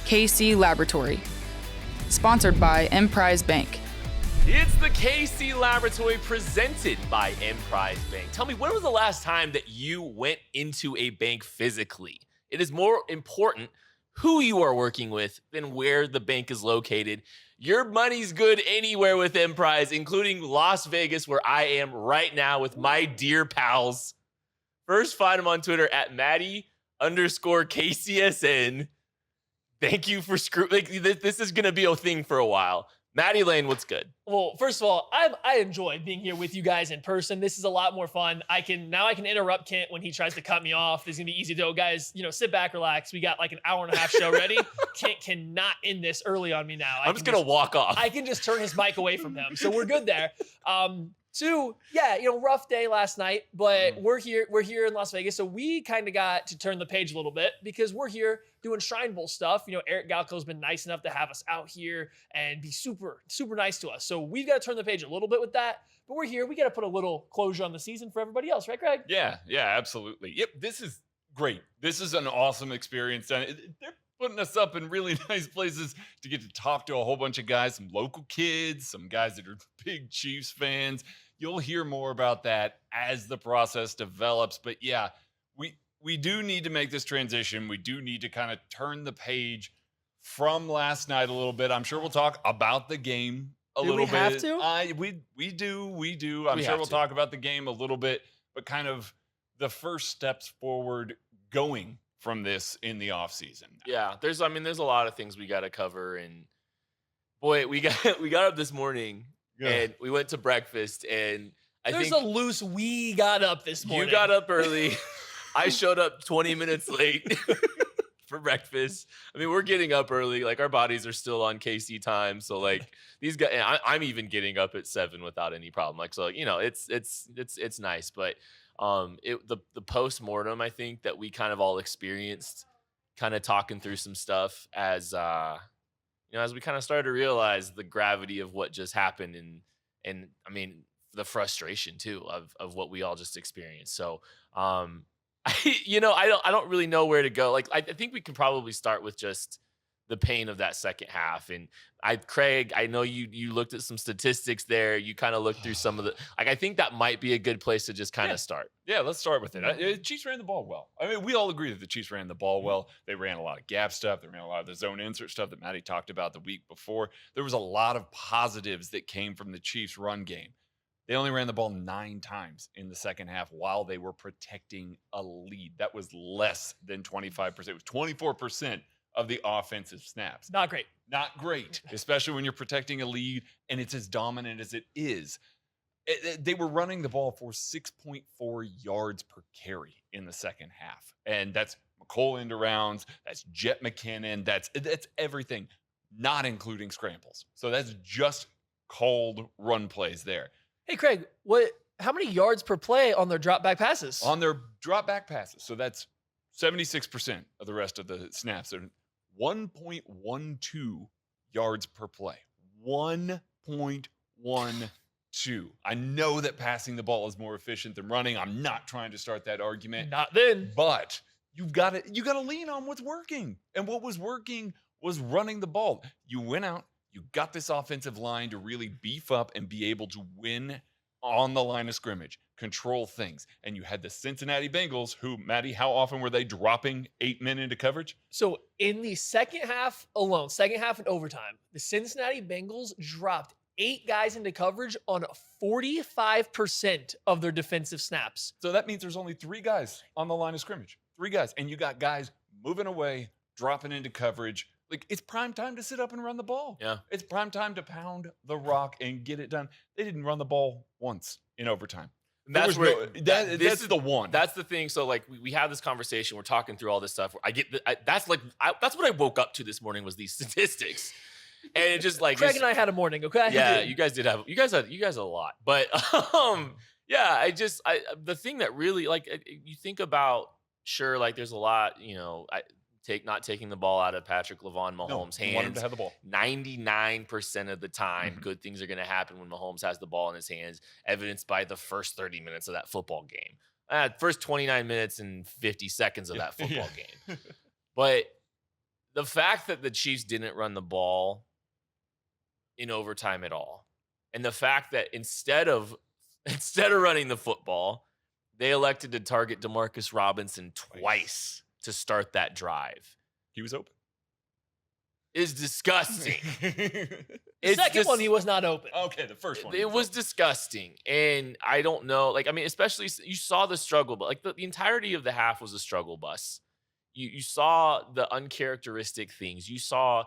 KC Laboratory. Sponsored by Emprise Bank. It's the KC Laboratory presented by Emprise Bank. Tell me, when was the last time that you went into a bank physically? It is more important who you are working with than where the bank is located. Your money's good anywhere with Emprise, including Las Vegas, where I am right now with my dear pals. First, find them on Twitter at Maddie_KCSN. Thank you for this is going to be a thing for a while. Maddie Lane, what's good? Well, first of all, I enjoy being here with you guys in person. This is a lot more fun. I can interrupt Kent when he tries to cut me off. This is gonna be easy to go, guys. Sit back, relax. We got like an hour and a half show ready. Kent cannot end this early on me now. I'm just gonna walk off. I can just turn his mic away from him, so we're good there. Two, rough day last night, but we're here in Las Vegas, so we kind of got to turn the page a little bit because we're here doing Shrine Bowl stuff. Eric Galco's been nice enough to have us out here and be super, super nice to us. So we've got to turn the page a little bit with that, but we're here. We got to put a little closure on the season for everybody else, right, Craig? Yeah, absolutely. Yep, this is great. This is an awesome experience. And they're putting us up in really nice places to get to talk to a whole bunch of guys, some local kids, some guys that are big Chiefs fans. You'll hear more about that as the process develops. But yeah, we do need to make this transition. We do need to kind of turn the page from last night a little bit. I'm sure we'll talk about the game a little bit. Do we have to? We do. I'm sure we'll talk about the game a little bit, but kind of the first steps forward going from this in the offseason. Yeah, there's a lot of things we got to cover. And boy, we got up this morning. Yeah. And we went to breakfast, and There's a loose we got up this morning. You got up early. I showed up 20 minutes late for breakfast. I mean, we're getting up early. Like, our bodies are still on KC time. So, like, these guys, I'm even getting up at 7 without any problem. Like, so, it's nice. But the post-mortem, I think, that we kind of all experienced, kind of talking through some stuff as we kind of started to realize the gravity of what just happened and I mean, the frustration too of what we all just experienced. So, I don't really know where to go. Like, I think we can probably start with just the pain of that second half. And Craig, I know you looked at some statistics there. You kind of looked through some of the, I think that might be a good place to just kind of start. Yeah, let's start with it. Chiefs ran the ball well. I mean, we all agree that the Chiefs ran the ball well. They ran a lot of gap stuff. They ran a lot of the zone insert stuff that Maddie talked about the week before. There was a lot of positives that came from the Chiefs run game. They only ran the ball 9 times in the second half while they were protecting a lead. That was less than 25%. It was 24% of the offensive snaps. Not great. Not great, especially when you're protecting a lead and it's as dominant as it is. They were running the ball for 6.4 yards per carry in the second half. And that's McCole end arounds, that's Jet McKinnon, that's everything, not including scrambles. So that's just cold run plays there. Hey, Craig, how many yards per play on their drop back passes? On their drop back passes. So that's 76% of the rest of the snaps. They're 1.12 yards per play. 1.12. I know that passing the ball is more efficient than running. I'm not trying to start that argument. Not then. But you got to lean on what's working. And what was working was running the ball. You went out, you got this offensive line to really beef up and be able to win on the line of scrimmage, control things. And you had the Cincinnati Bengals who, Maddie, how often were they dropping 8 men into coverage? So in the second half alone, second half and overtime, the Cincinnati Bengals dropped 8 guys into coverage on 45% of their defensive snaps. So that means there's only 3 guys on the line of scrimmage. 3 guys. And you got guys moving away, dropping into coverage. Like, it's prime time to sit up and run the ball. Yeah. It's prime time to pound the rock and get it done. They didn't run the ball once in overtime. That's where that's the one. That's the thing. So, like, we have this conversation. We're talking through all this stuff. That's what I woke up to this morning was these statistics, and it just like Craig and I had a morning. Okay. Yeah, you guys had a lot, but yeah, the thing that really, like, you think about, sure, like, there's a lot, not taking the ball out of Patrick Mahomes' hands. Want him to have the ball. 99% of the time, good things are going to happen when Mahomes has the ball in his hands, evidenced by the first 30 minutes of that football game. First 29 minutes and 50 seconds of that football game. But the fact that the Chiefs didn't run the ball in overtime at all, and the fact that instead of running the football, they elected to target Demarcus Robinson twice to start that drive. He was open. Is disgusting. The second one, he was not open. Okay, the first one. It was disgusting. And I don't know. Like, I mean, especially you saw the struggle, but like the entirety of the half was a struggle bus. You saw the uncharacteristic things. You saw,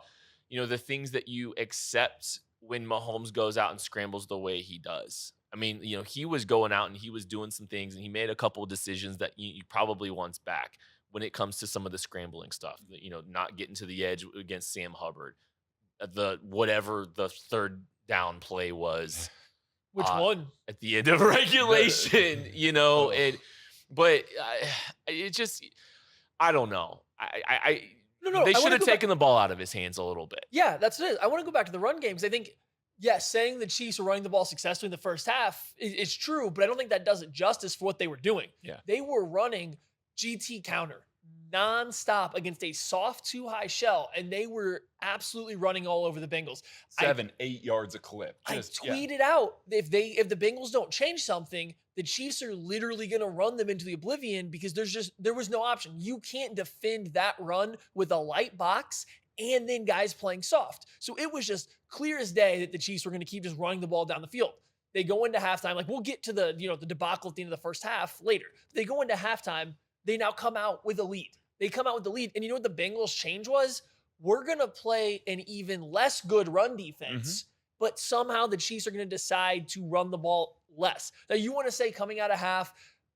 the things that you accept when Mahomes goes out and scrambles the way he does. I mean, he was going out and he was doing some things, and he made a couple of decisions that you probably wants back when it comes to some of the scrambling stuff, not getting to the edge against Sam Hubbard, whatever the third down play was. Which one? At the end of regulation, but it just, I don't know. No, they should have taken the ball out of his hands a little bit. Yeah, that's what it is. I want to go back to the run game because I think, yes, saying the Chiefs were running the ball successfully in the first half is true, but I don't think that does it justice for what they were doing. Yeah. They were running GT counter nonstop against a soft too high shell, and they were absolutely running all over the Bengals. 7-8 yards a clip. I tweeted out, if the Bengals don't change something, the Chiefs are literally going to run them into the oblivion because there was no option. You can't defend that run with a light box and then guys playing soft. So it was just clear as day that the Chiefs were going to keep just running the ball down the field. They go into halftime, like we'll get to the debacle at the end of the first half later. They go into halftime, they now come out with a lead. And you know what the Bengals' change was? We're going to play an even less good run defense, but somehow the Chiefs are going to decide to run the ball less. Now, you want to say coming out of half,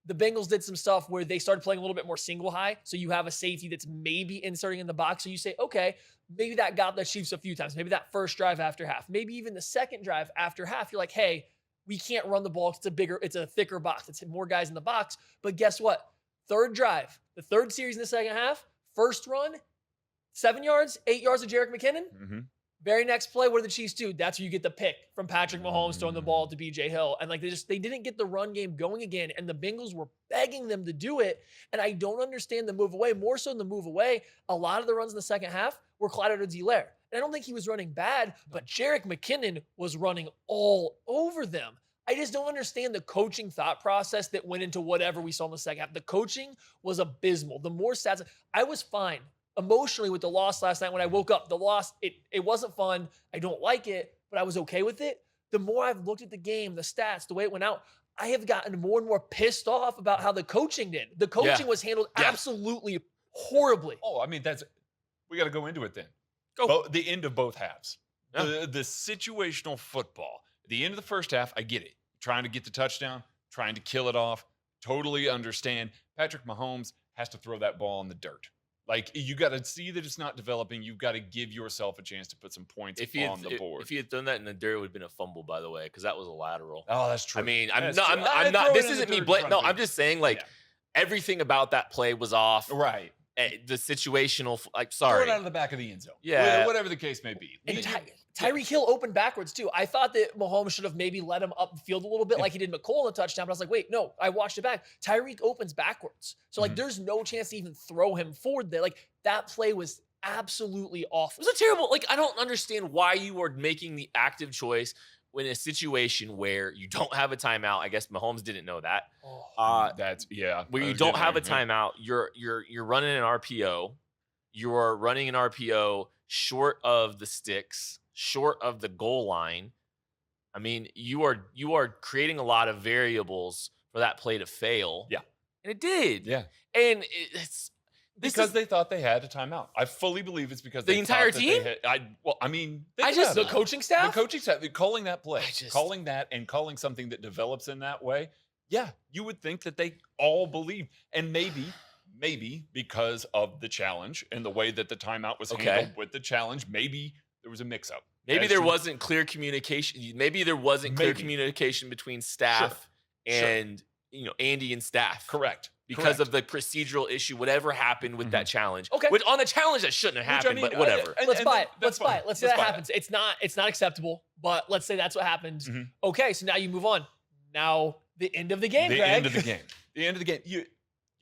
the Bengals did some stuff where they started playing a little bit more single high, so you have a safety that's maybe inserting in the box. So you say, okay, maybe that got the Chiefs a few times. Maybe that first drive after half. Maybe even the second drive after half. You're like, hey, we can't run the ball. It's a thicker box. It's more guys in the box. But guess what? Third drive, the third series in the second half, first run, 7 yards, 8 yards of Jerick McKinnon. Mm-hmm. Very next play, what do the Chiefs do? That's where you get the pick from Patrick Mahomes throwing the ball to BJ Hill. And they didn't get the run game going again. And the Bengals were begging them to do it. And I don't understand the move away. More so than the move away, a lot of the runs in the second half were Clyde Edwards-Helaire. And I don't think he was running bad, but Jerick McKinnon was running all over them. I just don't understand the coaching thought process that went into whatever we saw in the second half. The coaching was abysmal. The more stats, I was fine emotionally with the loss last night when I woke up. The loss, it wasn't fun. I don't like it, but I was okay with it. The more I've looked at the game, the stats, the way it went out, I have gotten more and more pissed off about how the coaching did. The coaching was handled absolutely horribly. Oh, I mean, we got to go into it then. The end of both halves. Yeah. The situational football. At the end of the first half, I get it. Trying to get the touchdown, trying to kill it off. Totally understand. Patrick Mahomes has to throw that ball in the dirt. Like, you got to see that it's not developing. You've got to give yourself a chance to put some points on the board. If he had done that in the dirt, it would have been a fumble, by the way, because that was a lateral. Oh, that's true. I mean, I'm not. This isn't me. No, I'm just saying, everything about that play was off. Right. The situational, sorry. Throw it out of the back of the end zone. Yeah. Whatever the case may be. And Tyreek Hill opened backwards, too. I thought that Mahomes should have maybe let him up the field a little bit like he did McColl in the touchdown, but I was like, wait, no, I watched it back. Tyreek opens backwards. So, there's no chance to even throw him forward there. That play was absolutely awful. It was a terrible, I don't understand why you are making the active choice in a situation where you don't have a timeout. I guess Mahomes didn't know that. Where you don't have a timeout, you're running an RPO. You're running an RPO short of the sticks, short of the goal line. I mean, you are creating a lot of variables for that play to fail. Yeah. And it did. Yeah. And because they thought they had a timeout. I fully believe it's because the entire team. The coaching staff. The coaching staff calling that play, calling that, and calling something that develops in that way. Yeah, you would think that they all believe, and maybe because of the challenge and the way that the timeout was handled with the challenge, maybe there was a mix-up. Maybe there wasn't clear communication. Maybe there wasn't clear communication between staff and Andy and staff. Correct. Because of the procedural issue, whatever happened with that challenge. Okay. Which on the challenge that shouldn't have happened, but whatever. Let's buy it. Let's buy it. Let's say that happens. It's not acceptable, but let's say that's what happened. Okay, so now you move on. Now the end of the game, Craig. The end of the game. You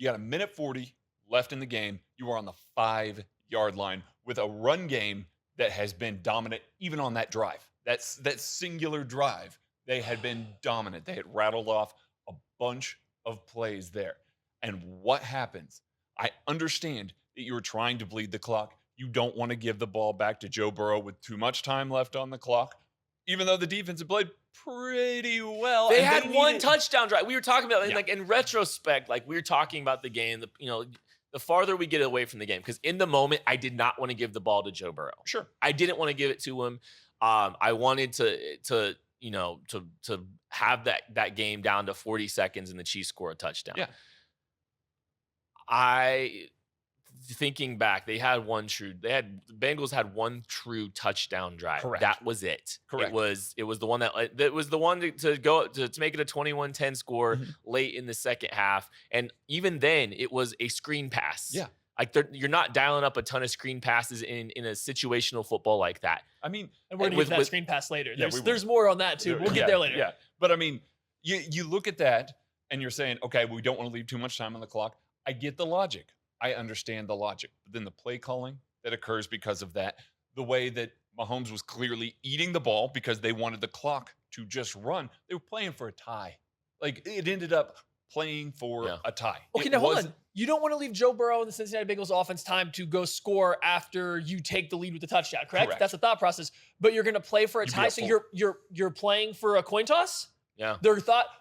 got a minute 40 left in the game. You are on the 5 yard line with a run game that has been dominant even on that drive. That singular drive, they had been dominant. They had rattled off a bunch of plays there. And what happens? I understand that you were trying to bleed the clock. You don't want to give the ball back to Joe Burrow with too much time left on the clock, even though the defense had played pretty well. They had one touchdown drive. We were talking about, like, in retrospect, like, we were talking about the game, the farther we get away from the game, because in the moment, I did not want to give the ball to Joe Burrow. Sure. I didn't want to give it to him. I wanted to have that game down to 40 seconds and the Chiefs score a touchdown. Yeah. Thinking back, the Bengals had one true touchdown drive. Correct. That was it. Correct. It was the one to go to make it a 21-10 score late in the second half. And even then, it was a screen pass. Yeah. Like, you're not dialing up a ton of screen passes in a situational football like that. I mean, and we're going to get that screen pass later. Yeah, there's more on that too. We'll get there later. Yeah. But I mean, you look at that and you're saying, okay, we don't want to leave too much time on the clock. I get the logic. I understand the logic. But then the play calling that occurs because of that, the way that Mahomes was clearly eating the ball because they wanted the clock to just run. They were playing for a tie. Like, it ended up playing for a tie. Okay, now hold on. You don't want to leave Joe Burrow and the Cincinnati Bengals offense time to go score after you take the lead with the touchdown, correct? That's the thought process. But you're going to play for a tie, so you're playing for a coin toss? Yeah.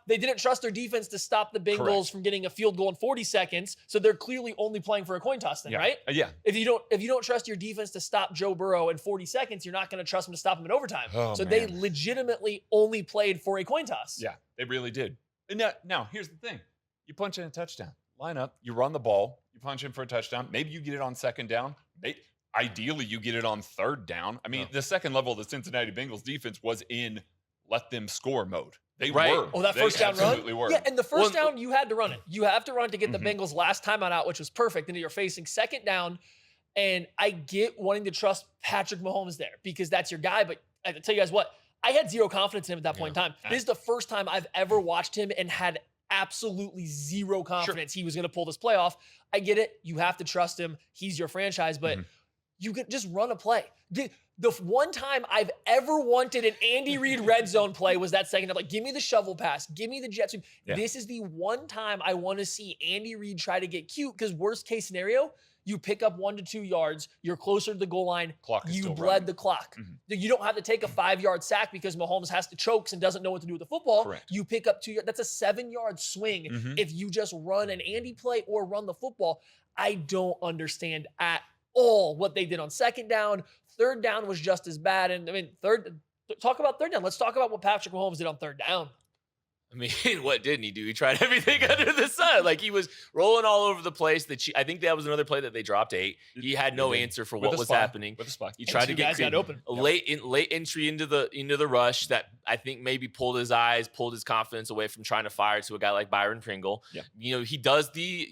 They didn't trust their defense to stop the Bengals from getting a field goal in 40 seconds, so they're clearly only playing for a coin toss then, right? Yeah. If you don't trust your defense to stop Joe Burrow in 40 seconds, you're not going to trust them to stop him in overtime. They legitimately only played for a coin toss. Yeah, they really did. And now here's the thing. You punch in a touchdown. Line up, you run the ball, you punch in for a touchdown. Maybe you get it on second down. Ideally, you get it on third down. I mean, the second level of the Cincinnati Bengals defense was in let them score mode. They were. Oh, that first down run? Absolutely were. Yeah, and the first down, you had to run it. You have to run to get the Bengals' last timeout out, which was perfect. And you're facing second down. And I get wanting to trust Patrick Mahomes there because that's your guy. But I tell you guys what, I had zero confidence in him at that point in time. This is the first time I've ever watched him and had absolutely zero confidence he was going to pull this play off. I get it. You have to trust him. He's your franchise, but you could just run a play. The one time I've ever wanted an Andy Reid red zone play was that second. I'm like, give me the shovel pass. Give me the jet sweep. Yeah. This is the one time I want to see Andy Reid try to get cute because worst case scenario, you pick up 1 to 2 yards. You're closer to the goal line. You bled the clock. You don't have to take a 5-yard sack because Mahomes has to chokes and doesn't know what to do with the football. Correct. You pick up 2 yards. That's a 7-yard swing if you just run an Andy play or run the football. I don't understand at all what they did on second down. Third down was just as bad. And I mean, talk about third down. Let's talk about what Patrick Mahomes did on third down. I mean, what didn't he do? He tried everything under the sun. Like, he was rolling all over the place. I think that was another play that they dropped 8. He had no answer for what was happening. With the spike. He tried to get open. Late entry into the rush that I think maybe pulled his confidence away from trying to fire to a guy like Byron Pringle. Yeah. He does the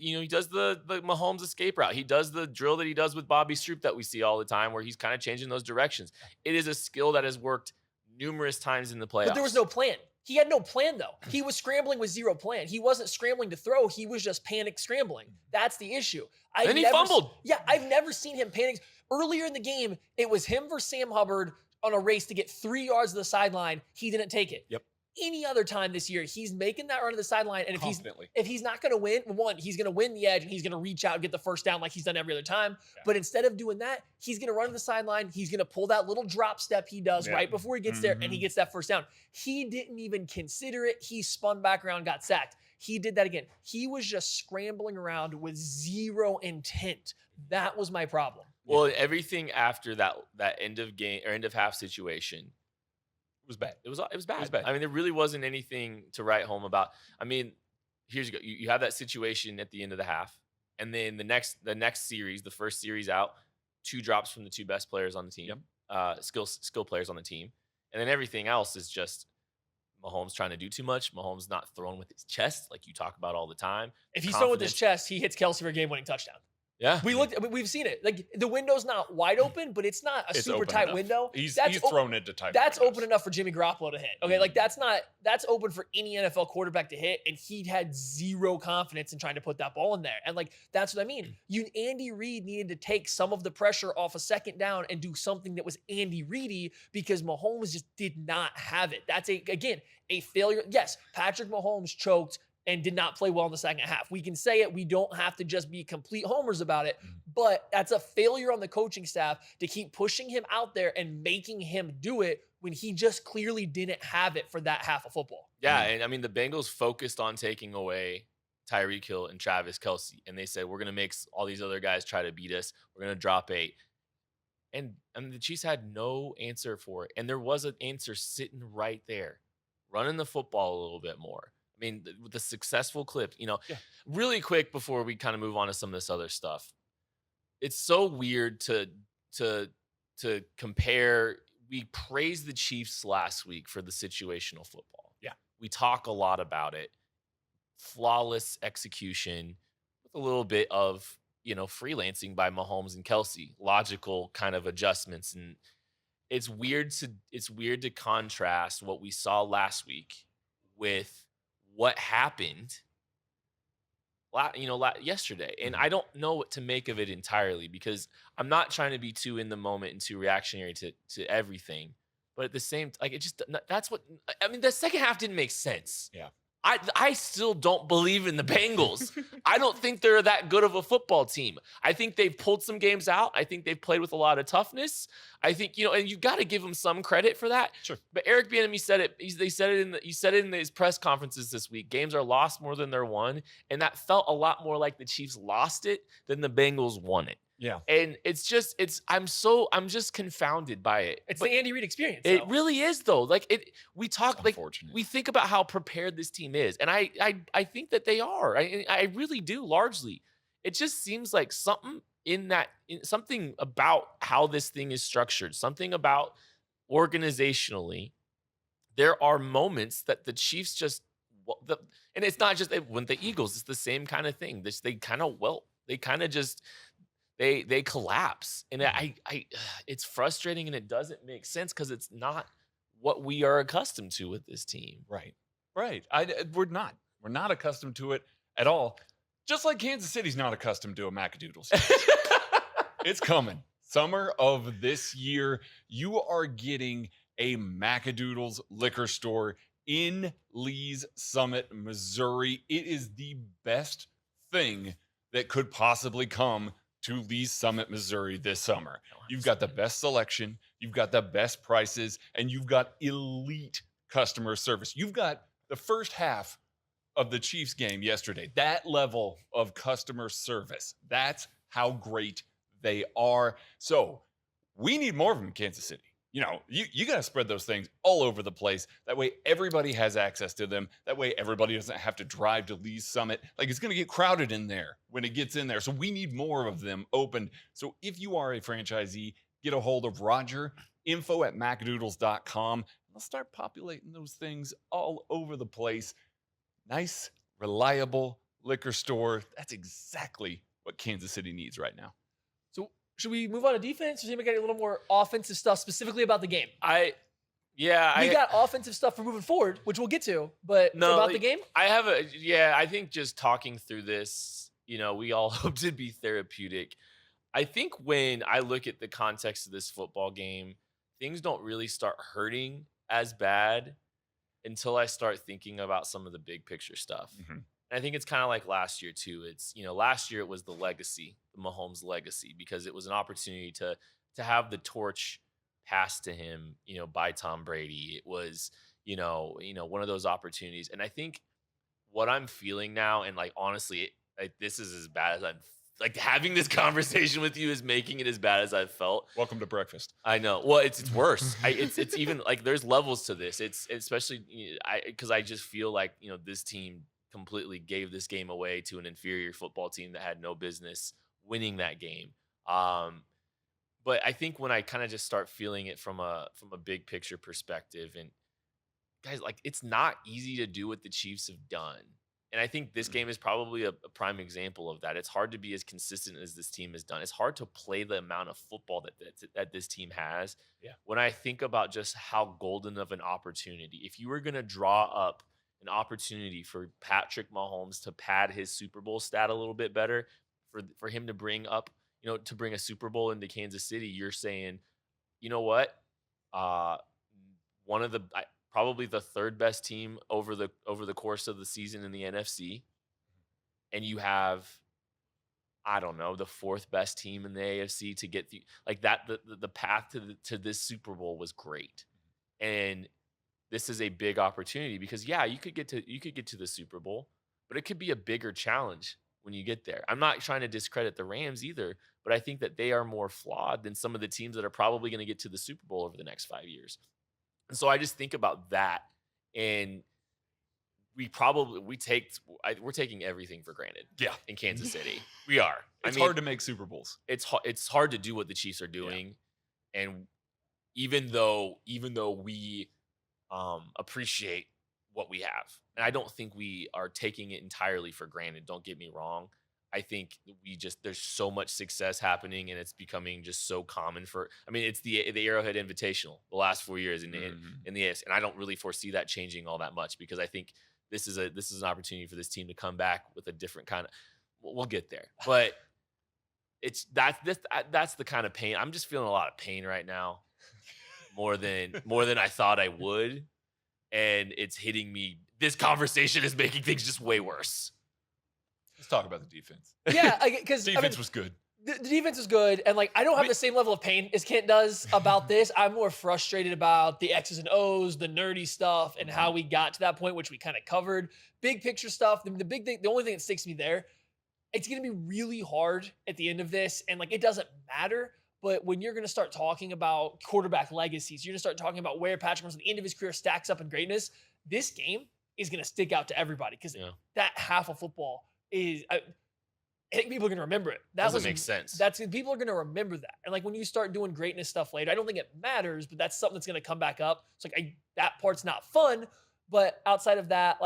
Mahomes escape route. He does the drill that he does with Bobby Stroop that we see all the time where he's kind of changing those directions. It is a skill that has worked numerous times in the playoffs. But there was no plan. He had no plan, though. He was scrambling with zero plan. He wasn't scrambling to throw. He was just panic scrambling. That's the issue. Then he fumbled. I've never seen him panic. Earlier in the game, it was him versus Sam Hubbard on a race to get 3 yards to the sideline. He didn't take it. Yep. Any other time this year, he's making that run to the sideline. And if he's not going to win, he's going to win the edge and he's going to reach out and get the first down like he's done every other time. Yeah. But instead of doing that, he's going to run to the sideline. He's going to pull that little drop step he does right before he gets there and he gets that first down. He didn't even consider it. He spun back around, got sacked. He did that again. He was just scrambling around with zero intent. That was my problem. Well, everything after that end of game or end of half situation was bad. It was bad. It was bad. I mean, there really wasn't anything to write home about. I mean, here's you go. You have that situation at the end of the half, and then the next series, the first series out, 2 drops from the 2 best players on the team, skill players on the team, and then everything else is just Mahomes trying to do too much. Mahomes not throwing with his chest like you talk about all the time. If he's throwing with his chest, he hits Kelsey for a game-winning touchdown. Yeah. We've seen it. Like the window's not wide open, but it's not a It's super open tight enough. window. He's That's thrown into tight That's windows. open enough for Jimmy Garoppolo to hit. Okay, like that's open for any NFL quarterback to hit, and he had zero confidence in trying to put that ball in there. And like that's what I mean. Andy Reid needed to take some of the pressure off a second down and do something that was Andy Reedy because Mahomes just did not have it. That's again a failure. Yes, Patrick Mahomes choked and did not play well in the second half. We can say it. We don't have to just be complete homers about it, but that's a failure on the coaching staff to keep pushing him out there and making him do it when he just clearly didn't have it for that half of football. Yeah, and I mean, the Bengals focused on taking away Tyreek Hill and Travis Kelce, and they said, we're going to make all these other guys try to beat us. We're going to drop 8. And I mean, the Chiefs had no answer for it, and there was an answer sitting right there, running the football a little bit more. I mean, with the successful clip, really quick before we kind of move on to some of this other stuff. It's so weird to compare. We praised the Chiefs last week for the situational football. Yeah. We talk a lot about it. Flawless execution with a little bit of, freelancing by Mahomes and Kelce, logical kind of adjustments. And it's weird to contrast what we saw last week with what happened yesterday. And I don't know what to make of it entirely because I'm not trying to be too in the moment and too reactionary to everything. But at the same time, the second half didn't make sense. Yeah. I still don't believe in the Bengals. I don't think they're that good of a football team. I think they've pulled some games out. I think they've played with a lot of toughness. I think, and you've got to give them some credit for that. Sure. But Eric Bieniemy said it. He said it in his press conferences this week. Games are lost more than they're won, and that felt a lot more like the Chiefs lost it than the Bengals won it. Yeah. And I'm just confounded by it. It's the Andy Reid experience. It really is though. Like we talk, like unfortunate. we think about how prepared this team is. And I think that they are. I really do largely. It just seems like something something about how this thing is structured, something about organizationally, there are moments that the Chiefs just, and it's not just when the Eagles, it's the same kind of thing. They kind of wilt. They kind of just, they collapse. And it's frustrating and it doesn't make sense because it's not what we are accustomed to with this team. Right. We're not accustomed to it at all. Just like Kansas City's not accustomed to a Macadoodles. It's coming. Summer of this year, you are getting a Macadoodles liquor store in Lee's Summit, Missouri. It is the best thing that could possibly come to Lee's Summit, Missouri this summer. You've got the best selection, you've got the best prices, and you've got elite customer service. You've got the first half of the Chiefs game yesterday. That level of customer service. That's how great they are. So we need more of them in Kansas City. You got to spread those things all over the place. That way everybody has access to them. That way everybody doesn't have to drive to Lee's Summit. Like it's going to get crowded in there when it gets in there. So we need more of them opened. So if you are a franchisee, get a hold of Roger, info@macadoodles.com. Let's start populating those things all over the place. Nice, reliable liquor store. That's exactly what Kansas City needs right now. So should we move on to defense, or should we get a little more offensive stuff specifically about the game? We got offensive stuff for moving forward, which we'll get to, but about the game? I think just talking through this, we all hope to be therapeutic. I think when I look at the context of this football game, things don't really start hurting as bad until I start thinking about some of the big picture stuff. Mm-hmm. And I think it's kind of like last year too. It's, last year it was the legacy, the Mahomes legacy, because it was an opportunity to have the torch passed to him, by Tom Brady. It was, one of those opportunities. And I think what I'm feeling now, and like, honestly, this is as bad as I'm, like, having this conversation with you is making it as bad as I've felt. Welcome to breakfast. I know. Well, it's worse. It's even like there's levels to this. It's especially because I just feel like, this team completely gave this game away to an inferior football team that had no business winning that game. But I think when I kind of just start feeling it from a big picture perspective, and guys, like, it's not easy to do what the Chiefs have done. And I think this game is probably a prime example of that. It's hard to be as consistent as this team has done. It's hard to play the amount of football that this team has. Yeah. When I think about just how golden of an opportunity, if you were going to draw up an opportunity for Patrick Mahomes to pad his Super Bowl stat a little bit better, for him to bring up, to bring a Super Bowl into Kansas City, you're saying, you know what? One of the probably the third best team over the course of the season in the NFC, and you have, I don't know, the fourth best team in the AFC to get the path to this Super Bowl was great, and this is a big opportunity because you could get to the Super Bowl, but it could be a bigger challenge when you get there. I'm not trying to discredit the Rams either, but I think that they are more flawed than some of the teams that are probably going to get to the Super Bowl over the next 5 years. And so I just think about that, and we're taking everything for granted. Yeah. In Kansas City, we are. It's hard to make Super Bowls. It's hard to do what the Chiefs are doing, and even though we appreciate what we have, and I don't think we are taking it entirely for granted. Don't get me wrong. I think there's so much success happening, and it's becoming just so common it's the Arrowhead Invitational the last 4 years in the AFC, and I don't really foresee that changing all that much because I think this is an opportunity for this team to come back with a different kind of. We'll get there, but that's the kind of pain. I'm just feeling a lot of pain right now, more than I thought I would, and it's hitting me. This conversation is making things just way worse. Let's talk about the defense. Yeah, because defense was good. The defense is good, and I don't have the same level of pain as Kent does about this. I'm more frustrated about the X's and O's, the nerdy stuff, and how we got to that point, which we kind of covered. Big picture stuff. The big thing, the only thing that sticks me there, it's going to be really hard at the end of this, and it doesn't matter. But when you're going to start talking about quarterback legacies, you're going to start talking about where Patrick Mahomes at the end of his career stacks up in greatness. This game is going to stick out to everybody because that half of football is. I think people are going to remember it. That doesn't make sense. People are going to remember that. And when you start doing greatness stuff later, I don't think it matters, but that's something that's going to come back up. It's that part's not fun, but outside of that,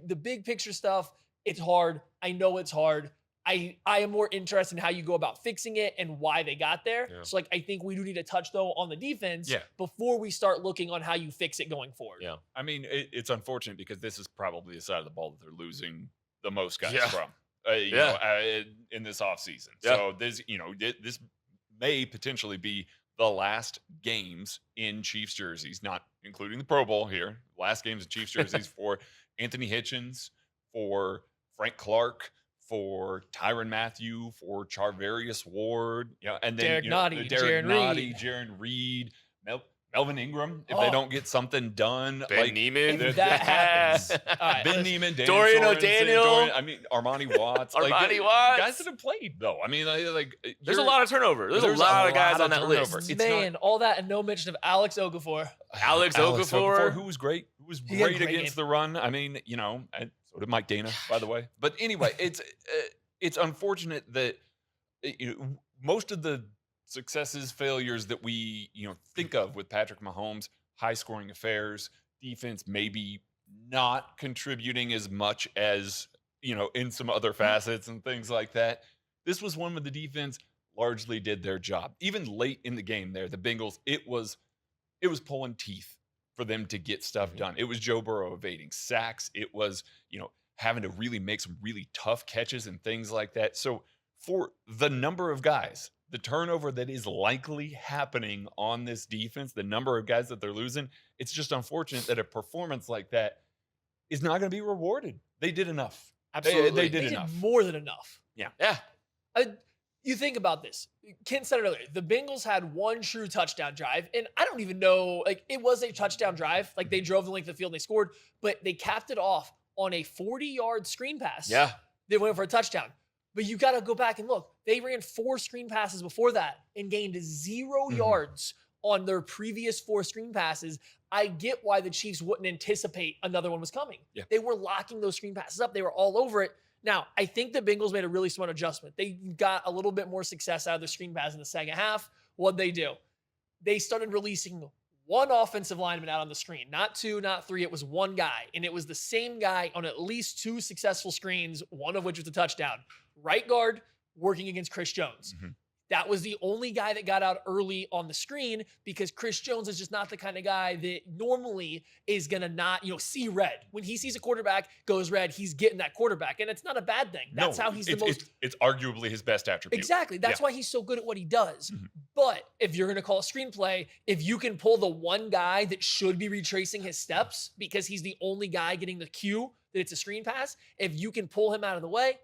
the big picture stuff, it's hard. I know it's hard. I am more interested in how you go about fixing it and why they got there. Yeah. So I think we do need to touch though on the defense before we start looking on how you fix it going forward. Yeah. I mean, it's unfortunate because this is probably the side of the ball that they're losing the most guys from. In this offseason. Yeah. So this may potentially be the last games in Chiefs jerseys, not including the Pro Bowl here. Last games in Chiefs jerseys for Anthony Hitchens, for Frank Clark, for Tyrann Mathieu, for Charvarius Ward, and then Derek Nottie, Jaron Reed, Melvin Ingram, if they don't get something done. Ben Neiman. If that happens. Ben Neiman, Dan Dorian Sorensen, O'Daniel. Armani Watts. Watts. Guys that have played, though. I mean, there's a lot of turnover. There's a lot of guys on that list. Man, all that and no mention of Alex Okafor. Alex Okafor, who was great. Who was great against the run. I mean, and so did Mike Dana, by the way. But anyway, it's unfortunate that most of the successes, failures that we think of with Patrick Mahomes, high scoring affairs, defense maybe not contributing as much as in some other facets and things like that. This was one where the defense largely did their job. Even late in the game there, the Bengals, it was pulling teeth for them to get stuff done. It was Joe Burrow evading sacks. It was having to really make some really tough catches and things like that. So for the number of guys, the turnover that is likely happening on this defense, the number of guys that they're losing, it's just unfortunate that a performance like that is not going to be rewarded. They did enough. Absolutely. They did enough. More than enough. Yeah. You think about this. Kent said it earlier. The Bengals had one true touchdown drive, and I don't even know, it was a touchdown drive. They drove the length of the field and they scored, but they capped it off on a 40-yard screen pass. Yeah. They went for a touchdown. But you got to go back and look. They ran 4 screen passes before that and gained 0 yards on their previous 4 screen passes. I get why the Chiefs wouldn't anticipate another one was coming. Yeah. They were locking those screen passes up. They were all over it. Now, I think the Bengals made a really smart adjustment. They got a little bit more success out of the screen pass in the second half. What'd they do? They started releasing one offensive lineman out on the screen, not two, not three. It was one guy, and it was the same guy on at least 2 successful screens, one of which was a touchdown. Right guard working against Chris Jones. Mhm. That was the only guy that got out early on the screen because Chris Jones is just not the kind of guy that normally is going to not, see red. When he sees a quarterback goes red, he's getting that quarterback. And it's not a bad thing. That's how he's the most. It's arguably his best attribute. Exactly. That's why he's so good at what he does. Mhm. But if you're going to call a screenplay, if you can pull the one guy that should be retracing his steps because he's the only guy getting the cue that it's a screen pass, if you can pull him out of the way,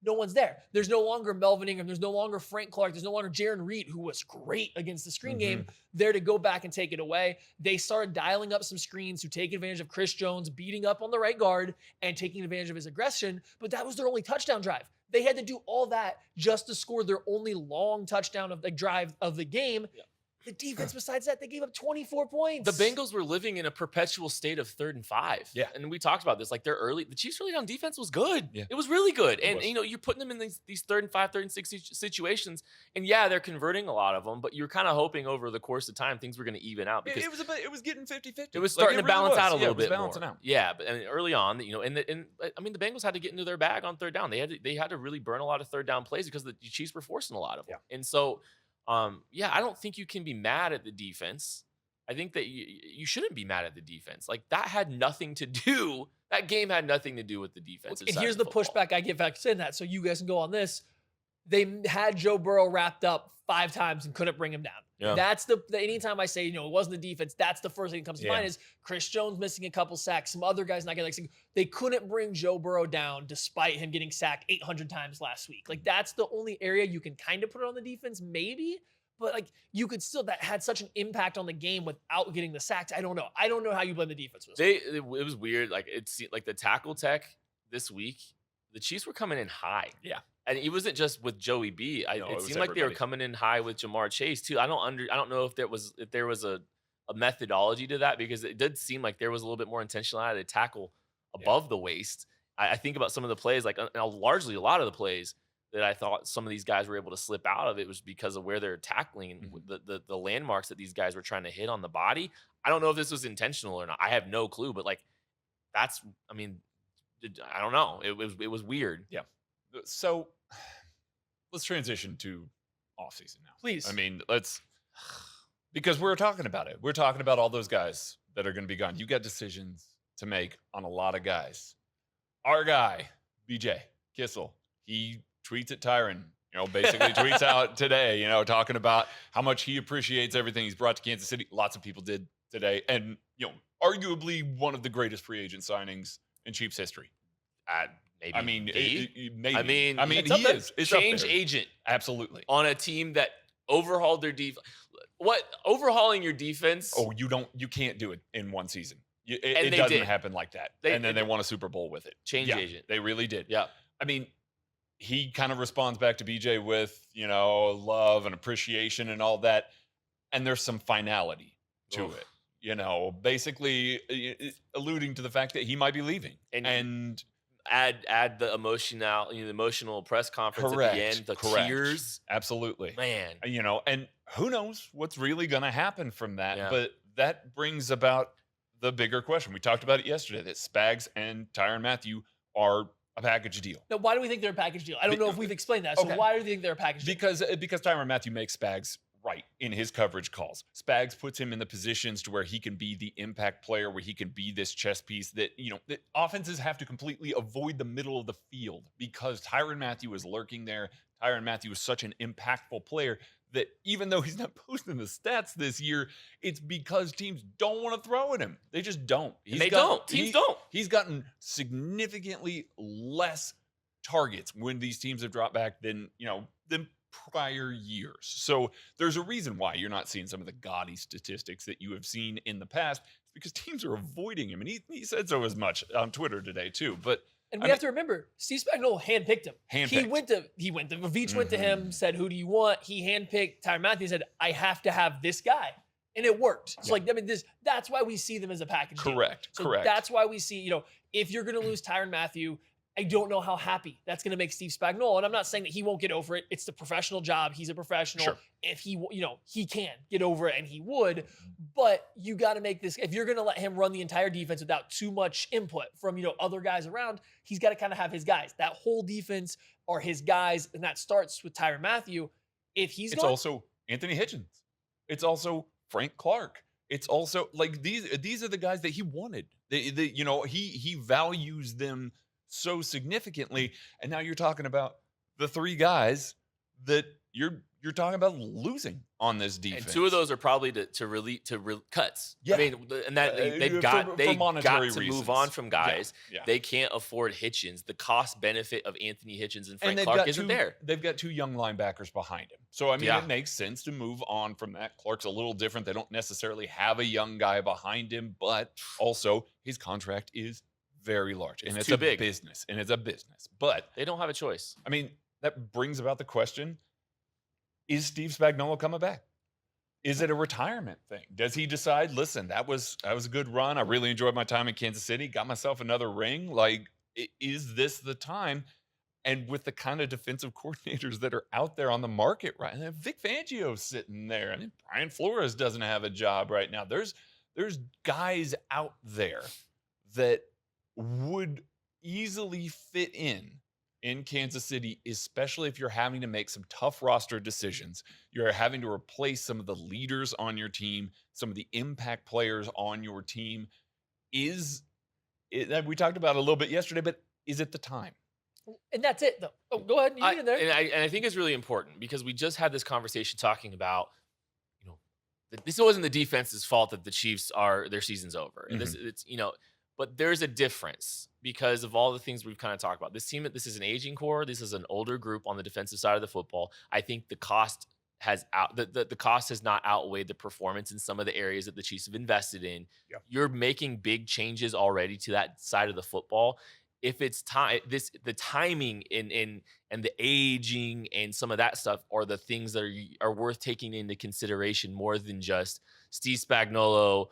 no one's there. There's no longer Melvin Ingram. There's no longer Frank Clark. There's no longer Jaron Reed, who was great against the screen game, there to go back and take it away. They started dialing up some screens to take advantage of Chris Jones beating up on the right guard and taking advantage of his aggression, but that was their only touchdown drive. They had to do all that just to score their only long touchdown of the drive of the game. Yeah. The defense, besides that, they gave up 24 points. The Bengals were living in a perpetual state of 3rd and 5. Yeah. And we talked about this. Like, the Chiefs' early down defense was good. Yeah. It was really good. And, was. you're putting them in these 3rd and 5, 3rd and 6 situations. And yeah, they're converting a lot of them, but you're kind of hoping over the course of time things were going to even out because It was getting 50-50. it was starting to balance out a little bit balancing more. out. Yeah, but early on, the Bengals had to get into their bag on 3rd down. They had to really burn a lot of 3rd down plays because the Chiefs were forcing a lot of them. Yeah. And so, I don't think you can be mad at the defense. I think that you shouldn't be mad at the defense. Like, that game had nothing to do with the defense. And here's the pushback I give back to that, so you guys can go on this. They had Joe Burrow wrapped up 5 times and couldn't bring him down. Yeah. That's the anytime I say, it wasn't the defense, that's the first thing that comes to Yeah. mind is Chris Jones missing a couple sacks, some other guys not getting they couldn't bring Joe Burrow down despite him getting sacked 800 times last week. Like, that's the only area you can kind of put it on the defense, maybe. But like, you could still, that had such an impact on the game without getting the sacks. I don't know how you blame the defense for this. It was weird. Like, it's like the tackle tech this week, the Chiefs were coming in high. Yeah. And it wasn't just with Joey B. No, it It was seemed like they were everybody. coming in high with Jamar Chase too. I don't know if there was a methodology to that, because it did seem like there was a little bit more intentionality to tackle above the waist. I think about some of the plays, like largely a lot of the plays that I thought some of these guys were able to slip out of, it was because of where they're tackling and the landmarks that these guys were trying to hit on the body. I don't know if this was intentional or not. I have no clue, but like, I don't know. It was weird. Yeah. So let's transition to offseason now. Please. Because we're talking about it. We're talking about all those guys that are going to be gone. You got decisions to make on a lot of guys. Our guy, BJ Kissel, he tweets at Tyron, basically tweets out today, talking about how much he appreciates everything he's brought to Kansas City. Lots of people did today. And, arguably one of the greatest free agent signings in Chiefs history. Maybe. Maybe. It's he is. It's up change there. agent Absolutely. on a team that overhauled their defense. What overhauling your defense? Oh, you can't do it in one season. It they doesn't did. happen like that. They- And then they won a Super Bowl with it. Change Yeah, agent. They really did. Yeah. He kind of responds back to BJ with, love and appreciation and all that. And there's some finality to Oof. it. Basically alluding to the fact that he might be leaving. And add the emotional press conference at the end, the tears. Absolutely. Man. And who knows what's really going to happen from that. Yeah. But that brings about the bigger question. We talked about it yesterday, that Spags and Tyrann Mathieu are a package deal. Now, why do we think they're a package deal? I don't know if we've explained that. So Okay. why do you think they're a package deal? Because Tyrann Mathieu makes Spags right in his coverage calls. Spags puts him in the positions to where he can be the impact player, where he can be this chess piece that, that offenses have to completely avoid the middle of the field, because Tyrann Mathieu is lurking there. Tyrann Mathieu is such an impactful player that even though he's not posting the stats this year, it's because teams don't want to throw at him. They just don't. Teams don't. He's gotten significantly less targets when these teams have dropped back than prior years. So there's a reason why you're not seeing some of the gaudy statistics that you have seen in the past. It's because teams are avoiding him. And he said so as much on Twitter today too. But And we have to remember, Steve Spagnuolo handpicked him. He went to Veach went to him, said, "Who do you want?" He handpicked Tyrann Mathieu, said, "I have to have this guy." And it worked. So that's why we see them as a package deal. Correct. So that's why we see, if you're going to lose Tyrann Mathieu I don't know how happy that's going to make Steve Spagnuolo. And I'm not saying that he won't get over it. It's the professional job. He's a professional. Sure. If he, he can get over it, and he would, but you got to make this, if you're going to let him run the entire defense without too much input from, other guys around, he's got to kind of have his guys. That whole defense are his guys. And that starts with Tyrann Mathieu. If he's It's also Anthony Hitchens. It's also Frank Clark. It's also like these are the guys that he wanted. He values them so significantly, and now you're talking about the three guys that you're talking about losing on this defense. And two of those are probably to cuts. Yeah. I mean, and that they've got to move on from guys. Yeah. They can't afford Hitchens. The cost benefit of Anthony Hitchens and Frank they've Clark got isn't there. They've got two young linebackers behind him. So, I mean, it makes sense to move on from that. Clark's a little different. They don't necessarily have a young guy behind him, but also his contract is very large. And it's too a big. business. And it's a business. But, They don't have a choice. I mean, that brings about the question, is Steve Spagnuolo coming back? Is it a retirement thing? Does he decide, listen, that was a good run. I really enjoyed my time in Kansas City. Got myself another ring. Like, is this the time? And with the kind of defensive coordinators that are out there on the market right now, Vic Fangio's sitting there. I mean, Brian Flores doesn't have a job right now. There's guys out there that would easily fit in Kansas City, especially if you're having to make some tough roster decisions. You're having to replace some of the leaders on your team, some of the impact players on your team. We talked about it a little bit yesterday, but is it the time? And that's it, though. Oh, go ahead. You get in there. And I think it's really important because we just had this conversation talking about, that this wasn't the defense's fault that the Chiefs their season's over. And but there's a difference because of all the things we've kind of talked about. This is an aging core. This is an older group on the defensive side of the football. I think the cost has the cost has not outweighed the performance in some of the areas that the Chiefs have invested in. Yeah. You're making big changes already to that side of the football. If it's time, the timing and the aging and some of that stuff are the things that are worth taking into consideration more than just Steve Spagnuolo.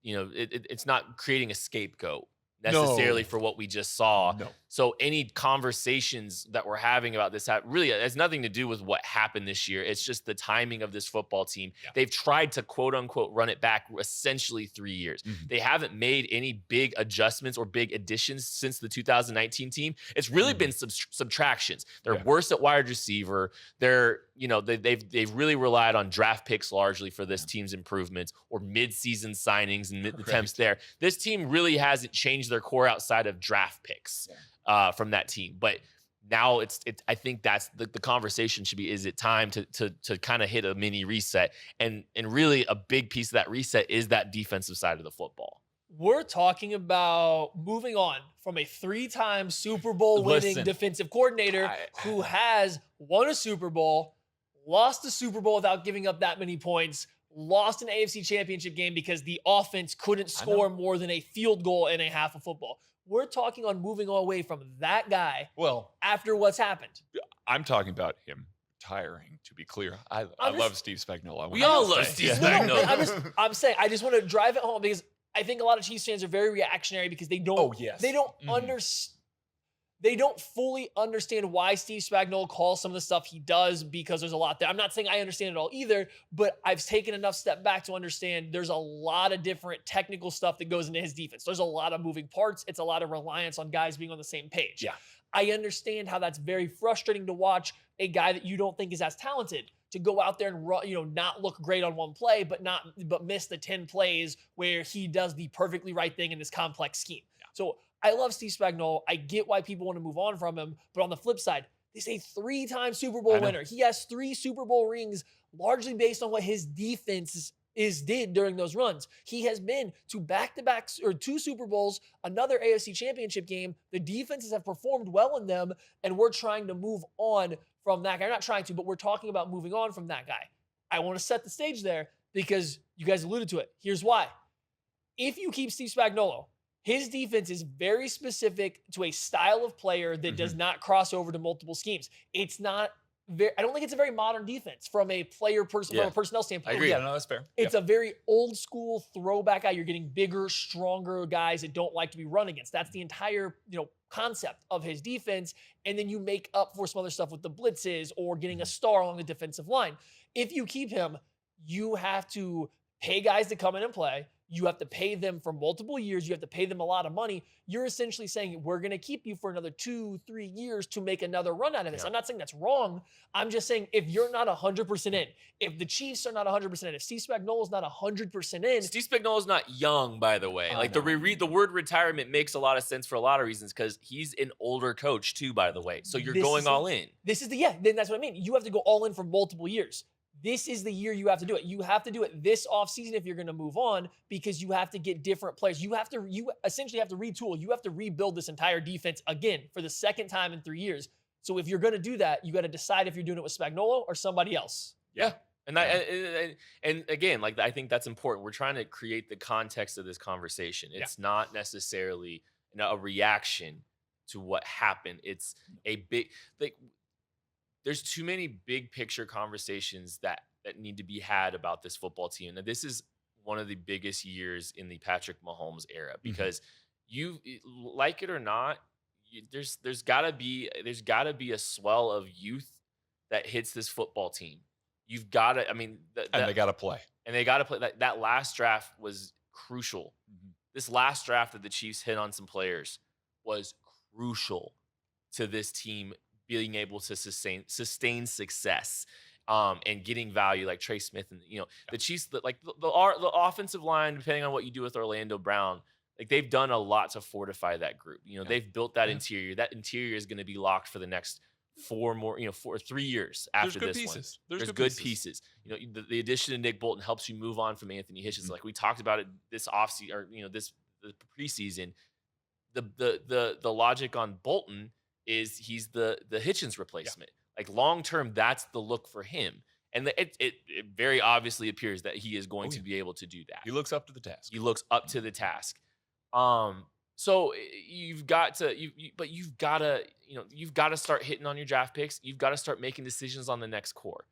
It's not creating a scapegoat necessarily for what we just saw. No. So any conversations that we're having about this really has nothing to do with what happened this year. It's just the timing of this football team. Yeah. They've tried to quote unquote run it back essentially 3 years. Mm-hmm. They haven't made any big adjustments or big additions since the 2019 team. It's really been subtractions. They're worse at wide receiver. They've really relied on draft picks largely for this team's improvements or mid-season signings and attempts there. This team really hasn't changed their core outside of draft picks from that team. But now I think that's the conversation should be, is it time to kind of hit a mini reset? And really a big piece of that reset is that defensive side of the football. We're talking about moving on from a 3-time Super Bowl winning defensive coordinator who has won a Super Bowl, lost a Super Bowl without giving up that many points, lost an AFC championship game because the offense couldn't score more than a field goal in a half of football. We're talking on moving away from that guy after what's happened. I'm talking about him retiring, to be clear. I love Steve Spagnuolo. We all love Steve Spagnuolo. I'm saying, I just want to drive it home because I think a lot of Chiefs fans are very reactionary because they don't they don't fully understand why Steve Spagnuolo calls some of the stuff he does because there's a lot there. I'm not saying I understand it all either, but I've taken enough step back to understand there's a lot of different technical stuff that goes into his defense. There's a lot of moving parts. It's a lot of reliance on guys being on the same page. Yeah. I understand how that's very frustrating to watch a guy that you don't think is as talented to go out there and not look great on one play, but miss the 10 plays where he does the perfectly right thing in this complex scheme. Yeah. So I love Steve Spagnuolo. I get why people want to move on from him, but on the flip side, he's a 3-time Super Bowl winner. He has 3 Super Bowl rings, largely based on what his defense did during those runs. He has been to back-to-backs or 2 Super Bowls, another AFC championship game. The defenses have performed well in them, and we're trying to move on from that guy. I'm not trying to, but we're talking about moving on from that guy. I want to set the stage there because you guys alluded to it. Here's why. If you keep Steve Spagnuolo, his defense is very specific to a style of player that does not cross over to multiple schemes. It's not I don't think it's a very modern defense from a from a personnel standpoint. I agree. Yeah, no, that's fair. It's a very old school throwback guy. You're getting bigger, stronger guys that don't like to be run against. That's the entire, concept of his defense. And then you make up for some other stuff with the blitzes or getting a star along the defensive line. If you keep him, you have to pay guys to come in and play. You have to pay them for multiple years. You have to pay them a lot of money. You're essentially saying, we're going to keep you for another 2-3 years to make another run out of this. Yeah. I'm not saying that's wrong. I'm just saying, if you're not 100% in, if the Chiefs are not 100% in, if Steve Spagnuolo's not 100% in. Steve Spagnuolo's not young, by the way. Like, the word retirement makes a lot of sense for a lot of reasons because he's an older coach too, by the way. So you're going all in. Then that's what I mean. You have to go all in for multiple years. This is the year you have to do it. You have to do it this offseason if you're going to move on because you have to get different players. You essentially have to retool. You have to rebuild this entire defense again for the second time in 3 years. So if you're going to do that, you got to decide if you're doing it with Spagnuolo or somebody else. Yeah. And again, like, I think that's important. We're trying to create the context of this conversation. It's not necessarily a reaction to what happened. It's a big, there's too many big picture conversations that need to be had about this football team. Now, this is one of the biggest years in the Patrick Mahomes era because you like it or not, there's gotta be a swell of youth that hits this football team. You've got to, and they got to play. And they got to play. That last draft was crucial. This last draft that the Chiefs hit on some players was crucial to this team being able to sustain success and getting value like Trey Smith. And, the Chiefs, the offensive line, depending on what you do with Orlando Brown, like, they've done a lot to fortify that group. They've built that interior. That interior is going to be locked for the next 3 years after this one. There's good pieces. The addition of Nick Bolton helps you move on from Anthony Hitchens. Like we talked about it this offseason, or the preseason. The logic on Bolton is he's the Hitchens replacement. Like long term, that's the look for him. And it very obviously appears that he is going to be able to do that. He looks up to the task. So you've got to, you've got to start hitting on your draft picks. You've got to start making decisions on the next core.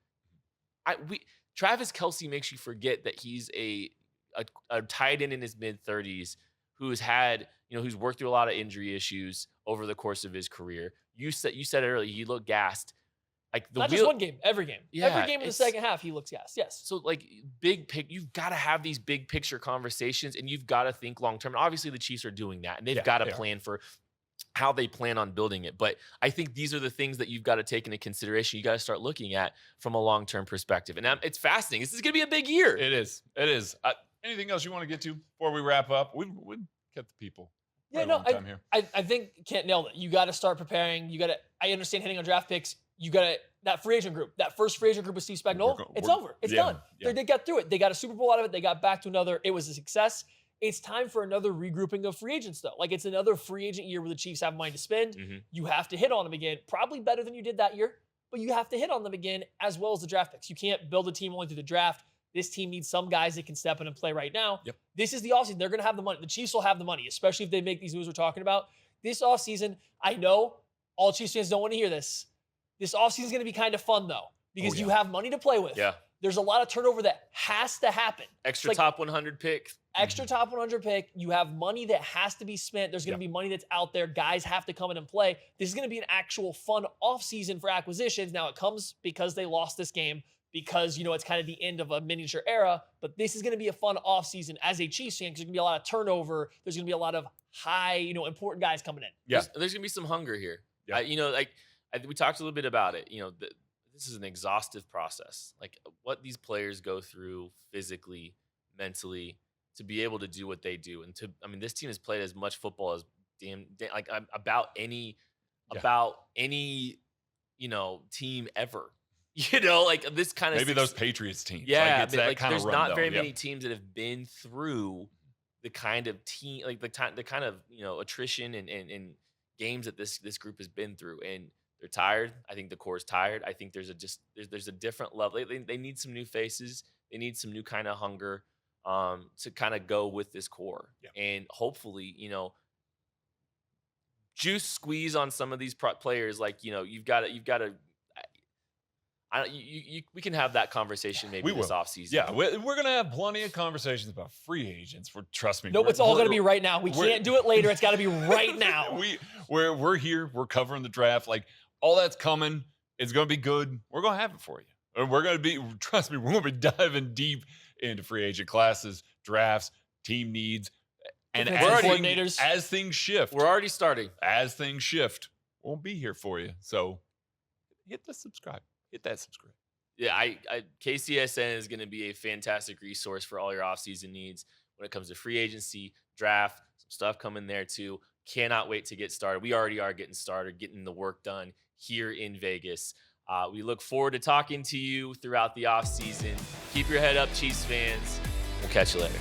Travis Kelce makes you forget that he's a tight end in his mid-30s who's had, who's worked through a lot of injury issues over the course of his career. You said it earlier. He looked gassed. Like not just one game, every game. Yeah, every game in the second half, he looks gassed. Yes. So you've got to have these big picture conversations, and you've got to think long term. And obviously, the Chiefs are doing that, and they've got to plan for how they plan on building it. But I think these are the things that you've got to take into consideration. You got to start looking at from a long term perspective, and it's fascinating. This is going to be a big year. It is. Anything else you want to get to before we wrap up? We've kept the people. Yeah, no, I think Kent nailed it. You got to start preparing. I understand hitting on draft picks. You got to, that free agent group, that first free agent group with Steve Spagnuolo, it's over. It's done. Yeah. They got through it. They got a Super Bowl out of it. They got back to another. It was a success. It's time for another regrouping of free agents, though. Like, it's another free agent year where the Chiefs have money to spend. You have to hit on them again. Probably better than you did that year, but you have to hit on them again as well as the draft picks. You can't build a team only through the draft. This team needs some guys that can step in and play right now. Yep. This is the offseason. They're going to have the money. The Chiefs will have the money, especially if they make these moves we're talking about. This offseason, I know all Chiefs fans don't want to hear this. This offseason is going to be kind of fun, though, because you have money to play with. Yeah. There's a lot of turnover that has to happen. Extra top 100 pick. Extra top 100 pick. You have money that has to be spent. There's going to be money that's out there. Guys have to come in and play. This is going to be an actual fun offseason for acquisitions. Now, it comes because they lost this game, because, it's kind of the end of a miniature era. But this is going to be a fun offseason as a Chiefs fan, because there's going to be a lot of turnover. There's going to be a lot of high, important guys coming in. Yeah. There's going to be some hunger here. Yeah. We talked a little bit about it. This is an exhaustive process. Like, what these players go through physically, mentally, to be able to do what they do. And this team has played as much football as about any team ever. This kind of maybe those Patriots teams. Yeah, there's not very many teams that have been through the kind of team, the kind of attrition and games that this group has been through, and they're tired. I think the core is tired. I think there's a different level. They need some new faces. They need some new kind of hunger to kind of go with this core, and hopefully juice squeeze on some of these players. You've got to. We can have that conversation maybe this offseason. Yeah, we're going to have plenty of conversations about free agents. Trust me. Nope, it's all going to be right now. We can't do it later. It's got to be right now. We're here. We're covering the draft. Like, all that's coming. It's going to be good. We're going to have it for you. And we're going to be, trust me, we're going to be diving deep into free agent classes, drafts, team needs. And as things shift. We're already starting. As things shift, we'll be here for you. So hit that subscribe. Yeah, KCSN is going to be a fantastic resource for all your offseason needs when it comes to free agency, draft, some stuff coming there too. Cannot wait to get started. We already are getting started, getting the work done here in Vegas. We look forward to talking to you throughout the offseason. Keep your head up, Chiefs fans. We'll catch you later.